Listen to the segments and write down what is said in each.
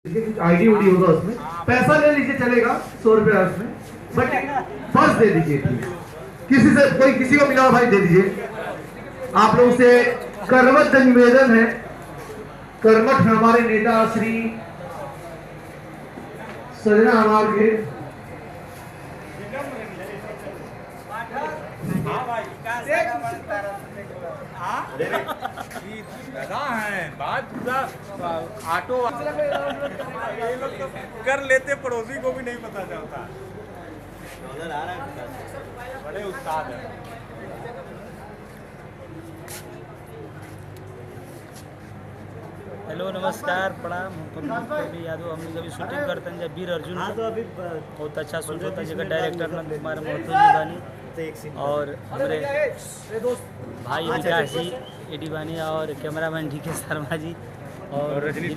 ID उडी होगा उसमें, पैसा ले लीजिए चलेगा, 100 रुपया उसमें, बट पर्स दे दीजिए। किसी से कोई किसी को मिला भाई दे दीजिए। आप लोगों से करवट निवेदन है, कर्मठ हमारे नेता श्री सजना हमार के ऑटो कर लेते, पड़ोसी को भी नहीं पता चलता। बड़े उस्ताद हैं। हेलो नमस्कार प्रणाम। हम यादव हम लोग अभी शूटिंग करते हैं जब वीर अर्जुन। तो अभी बहुत अच्छा शूट होता है जगह डायरेक्टर नंद कुमार महतो जी बानी और हमारे भाई विकास जी एडी बानी और कैमरामैन डी के शर्मा जी और रजनीश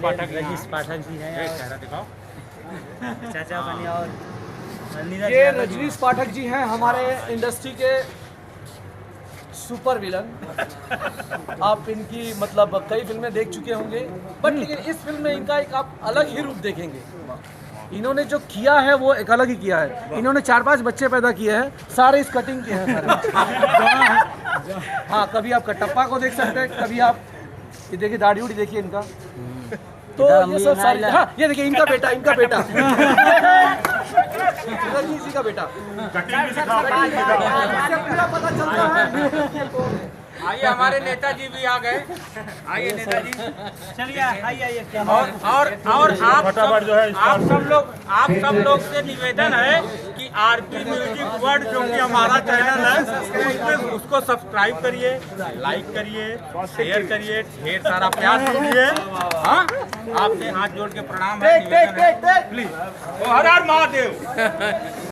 पाठक जी हैं, चाचा बानी और ये रजनीश पाठक जी हैं, हमारे इंडस्ट्री के सुपर विलन। आप इनकी मतलब कई फिल्में देख चुके होंगे, बट लेकिन इस फिल्म में इनका एक आप अलग ही रूप देखेंगे। इन्होंने जो किया है वो एक अलग ही किया है। इन्होंने 4-5 बच्चे पैदा किए हैं, सारे इस कटिंग के हैं सारे। हाँ, कभी आप कटप्पा को देख सकते हैं, कभी आप ये देखिए दाढ़ी उड़ी देखिए इनका। तो ये सब सारे, हाँ ये देखिए इनका बेटा इसी का बेटा पूरा पता चलता है। आइए हमारे नेताजी भी आ गए। आइए नेताजी, चलिए आइए। और आप सब लोग से निवेदन है कि आरपी म्यूजिक वर्ल्ड जो कि हमारा चैनल है उसको सब्सक्राइब करिए, लाइक करिए, शेयर करिए, ढेर सारा प्यार दीजिए। हाँ, आपसे हाथ जोड़ के प्रणाम है, निवेदन है, प्लीज। हर हर महादेव।